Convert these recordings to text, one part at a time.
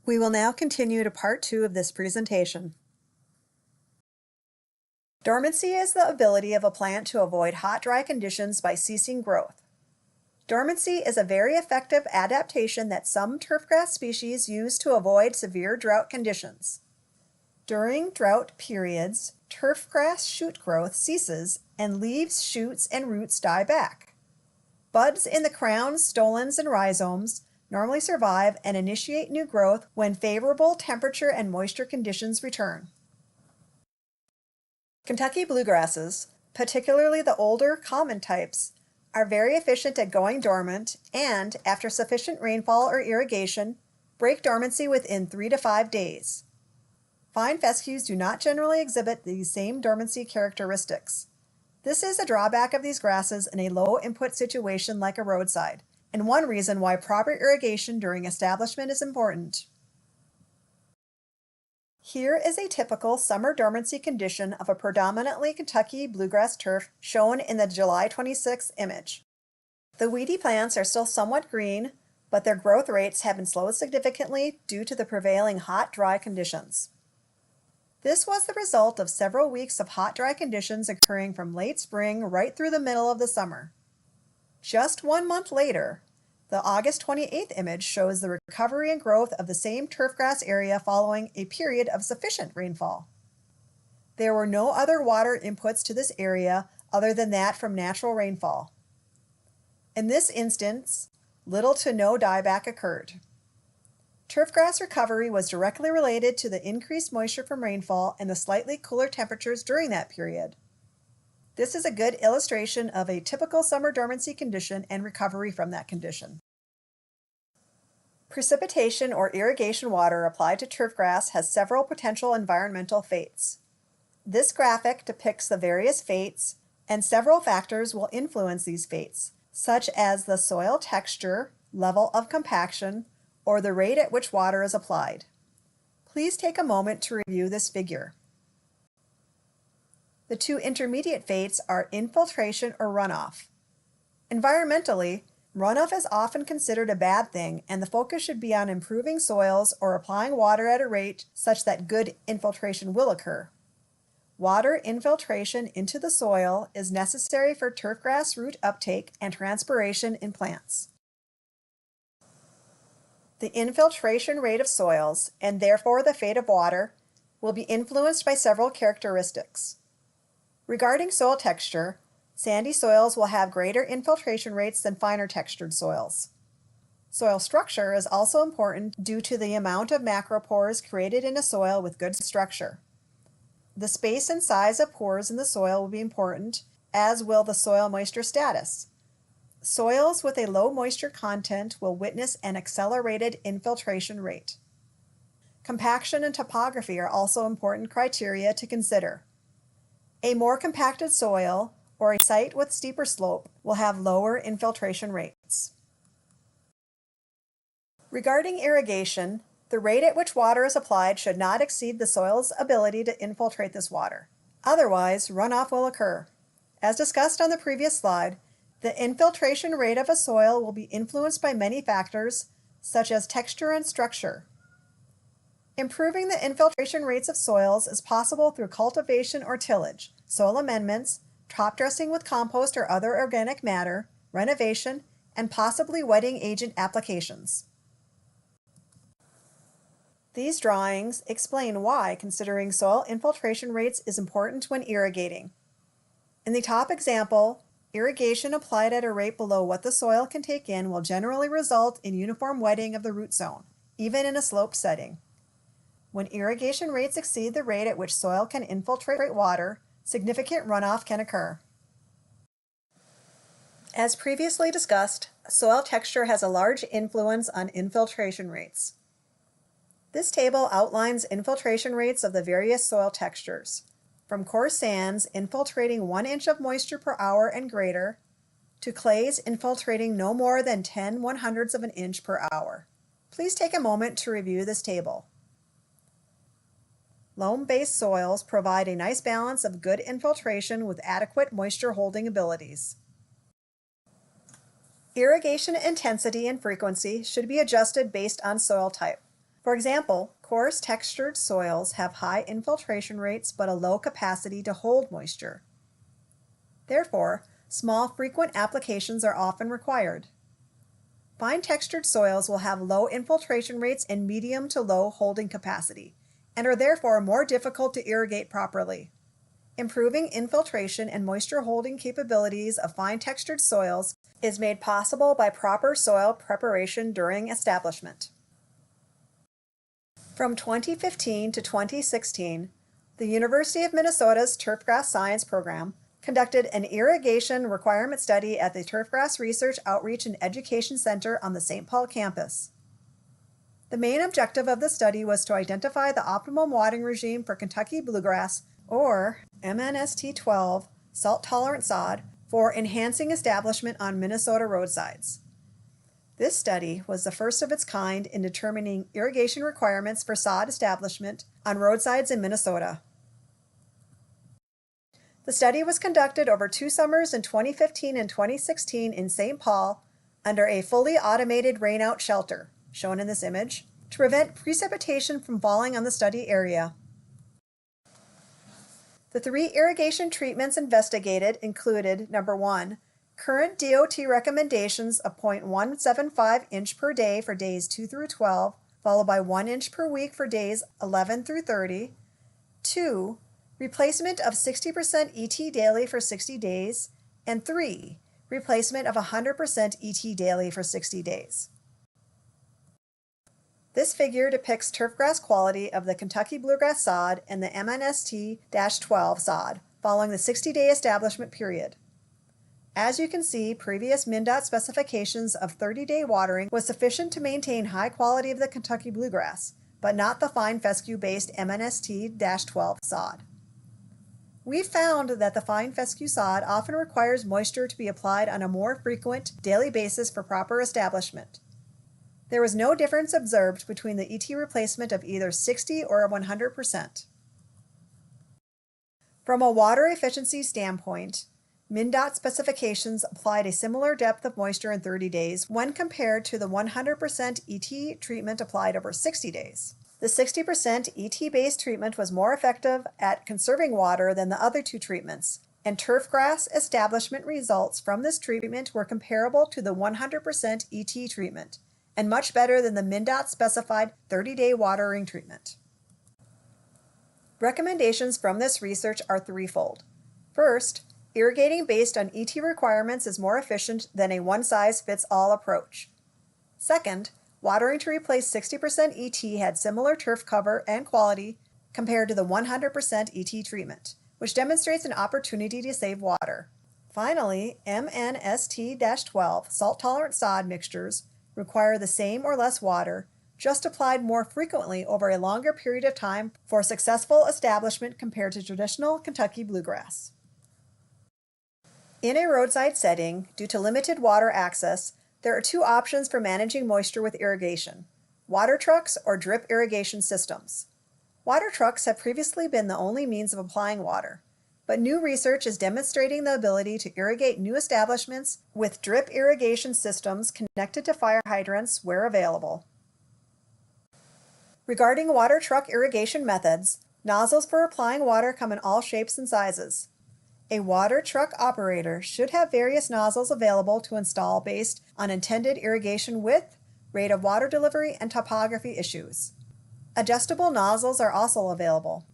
We will now continue to part 2 of this presentation. Dormancy is the ability of a plant to avoid hot, dry conditions by ceasing growth. Dormancy is a very effective adaptation that some turfgrass species use to avoid severe drought conditions. During drought periods, turfgrass shoot growth ceases and leaves, shoots, and roots die back. Buds in the crowns, stolons, and rhizomes normally survive and initiate new growth when favorable temperature and moisture conditions return. Kentucky bluegrasses, particularly the older common types, are very efficient at going dormant and, after sufficient rainfall or irrigation, break dormancy within 3 to 5 days. Fine fescues do not generally exhibit these same dormancy characteristics. This is a drawback of these grasses in a low-input situation like a roadside, and one reason why proper irrigation during establishment is important. Here is a typical summer dormancy condition of a predominantly Kentucky bluegrass turf shown in the July 26 image. The weedy plants are still somewhat green, but their growth rates have been slowed significantly due to the prevailing hot, dry conditions. This was the result of several weeks of hot, dry conditions occurring from late spring right through the middle of the summer. Just 1 month later, the August 28th image shows the recovery and growth of the same turfgrass area following a period of sufficient rainfall. There were no other water inputs to this area other than that from natural rainfall. In this instance, little to no dieback occurred. Turfgrass recovery was directly related to the increased moisture from rainfall and the slightly cooler temperatures during that period. This is a good illustration of a typical summer dormancy condition and recovery from that condition. Precipitation or irrigation water applied to turfgrass has several potential environmental fates. This graphic depicts the various fates, and several factors will influence these fates, such as the soil texture, level of compaction, or the rate at which water is applied. Please take a moment to review this figure. The two intermediate fates are infiltration or runoff. Environmentally, runoff is often considered a bad thing, and the focus should be on improving soils or applying water at a rate such that good infiltration will occur. Water infiltration into the soil is necessary for turfgrass root uptake and transpiration in plants. The infiltration rate of soils, and therefore the fate of water, will be influenced by several characteristics. Regarding soil texture, sandy soils will have greater infiltration rates than finer textured soils. Soil structure is also important due to the amount of macropores created in a soil with good structure. The space and size of pores in the soil will be important, as will the soil moisture status. Soils with a low moisture content will witness an accelerated infiltration rate. Compaction and topography are also important criteria to consider. A more compacted soil, or a site with steeper slope, will have lower infiltration rates. Regarding irrigation, the rate at which water is applied should not exceed the soil's ability to infiltrate this water. Otherwise, runoff will occur. As discussed on the previous slide, the infiltration rate of a soil will be influenced by many factors, such as texture and structure. Improving the infiltration rates of soils is possible through cultivation or tillage, soil amendments, top dressing with compost or other organic matter, renovation, and possibly wetting agent applications. These drawings explain why considering soil infiltration rates is important when irrigating. In the top example, irrigation applied at a rate below what the soil can take in will generally result in uniform wetting of the root zone, even in a sloped setting. When irrigation rates exceed the rate at which soil can infiltrate water, significant runoff can occur. As previously discussed, soil texture has a large influence on infiltration rates. This table outlines infiltration rates of the various soil textures, from coarse sands infiltrating 1 inch of moisture per hour and greater, to clays infiltrating no more than 10/100ths of an inch per hour. Please take a moment to review this table. Loam-based soils provide a nice balance of good infiltration with adequate moisture holding abilities. Irrigation intensity and frequency should be adjusted based on soil type. For example, coarse textured soils have high infiltration rates but a low capacity to hold moisture. Therefore, small frequent applications are often required. Fine textured soils will have low infiltration rates and medium to low holding capacity, and are therefore more difficult to irrigate properly. Improving infiltration and moisture holding capabilities of fine textured soils is made possible by proper soil preparation during establishment. From 2015 to 2016, the University of Minnesota's Turfgrass Science Program conducted an irrigation requirement study at the Turfgrass Research Outreach and Education Center on the St. Paul campus. The main objective of the study was to identify the optimum watering regime for Kentucky bluegrass, or MNST-12, salt-tolerant sod for enhancing establishment on Minnesota roadsides. This study was the first of its kind in determining irrigation requirements for sod establishment on roadsides in Minnesota. The study was conducted over 2 summers in 2015 and 2016 in St. Paul under a fully automated rainout shelter, shown in this image, to prevent precipitation from falling on the study area. The 3 irrigation treatments investigated included, number 1, current DOT recommendations of 0.175 inch per day for days 2 through 12, followed by 1 inch per week for days 11 through 30. 2, replacement of 60% ET daily for 60 days. And 3, replacement of 100% ET daily for 60 days. This figure depicts turfgrass quality of the Kentucky bluegrass sod and the MNST-12 sod following the 60-day establishment period. As you can see, previous MnDOT specifications of 30-day watering was sufficient to maintain high quality of the Kentucky bluegrass, but not the fine fescue-based MNST-12 sod. We found that the fine fescue sod often requires moisture to be applied on a more frequent daily basis for proper establishment. There was no difference observed between the ET replacement of either 60 or 100%. From a water efficiency standpoint, MnDOT specifications applied a similar depth of moisture in 30 days when compared to the 100% ET treatment applied over 60 days. The 60% ET-based treatment was more effective at conserving water than the other 2 treatments, and turfgrass establishment results from this treatment were comparable to the 100% ET treatment, and much better than the MnDOT specified 30-day watering treatment. Recommendations from this research are threefold. First, irrigating based on ET requirements is more efficient than a one-size-fits-all approach. Second, watering to replace 60% ET had similar turf cover and quality compared to the 100% ET treatment, which demonstrates an opportunity to save water. Finally, MNST-12 salt-tolerant sod mixtures require the same or less water, just applied more frequently over a longer period of time for successful establishment compared to traditional Kentucky bluegrass. In a roadside setting, due to limited water access, there are 2 options for managing moisture with irrigation: water trucks or drip irrigation systems. Water trucks have previously been the only means of applying water, but new research is demonstrating the ability to irrigate new establishments with drip irrigation systems connected to fire hydrants where available. Regarding water truck irrigation methods, nozzles for applying water come in all shapes and sizes. A water truck operator should have various nozzles available to install based on intended irrigation width, rate of water delivery, and topography issues. Adjustable nozzles are also available.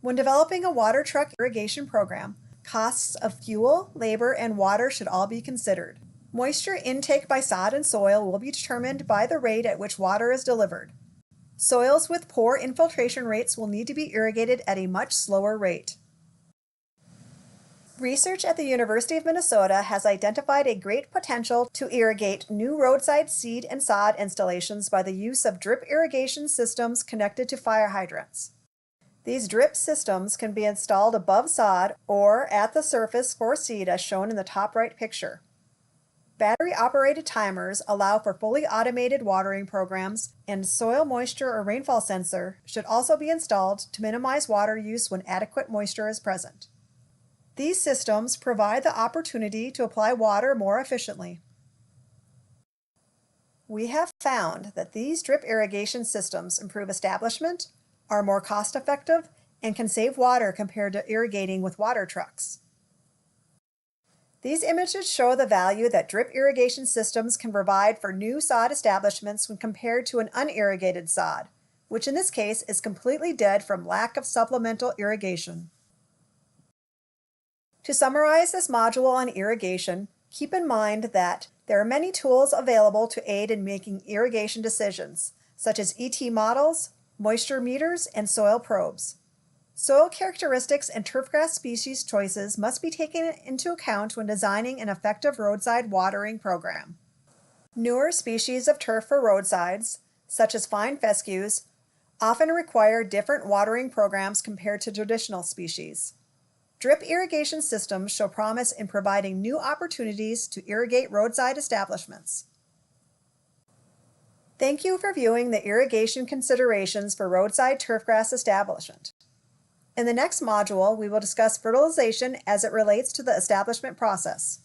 When developing a water truck irrigation program, costs of fuel, labor, and water should all be considered. Moisture intake by sod and soil will be determined by the rate at which water is delivered. Soils with poor infiltration rates will need to be irrigated at a much slower rate. Research at the University of Minnesota has identified a great potential to irrigate new roadside seed and sod installations by the use of drip irrigation systems connected to fire hydrants. These drip systems can be installed above sod or at the surface for seed as shown in the top right picture. Battery-operated timers allow for fully automated watering programs, and soil moisture or rainfall sensor should also be installed to minimize water use when adequate moisture is present. These systems provide the opportunity to apply water more efficiently. We have found that these drip irrigation systems improve establishment, are more cost-effective, and can save water compared to irrigating with water trucks. These images show the value that drip irrigation systems can provide for new sod establishments when compared to an unirrigated sod, which in this case is completely dead from lack of supplemental irrigation. To summarize this module on irrigation, keep in mind that there are many tools available to aid in making irrigation decisions, such as ET models, moisture meters, and soil probes. Soil characteristics and turfgrass species choices must be taken into account when designing an effective roadside watering program. Newer species of turf for roadsides, such as fine fescues, often require different watering programs compared to traditional species. Drip irrigation systems show promise in providing new opportunities to irrigate roadside establishments. Thank you for viewing the irrigation considerations for roadside turfgrass establishment. In the next module, we will discuss fertilization as it relates to the establishment process.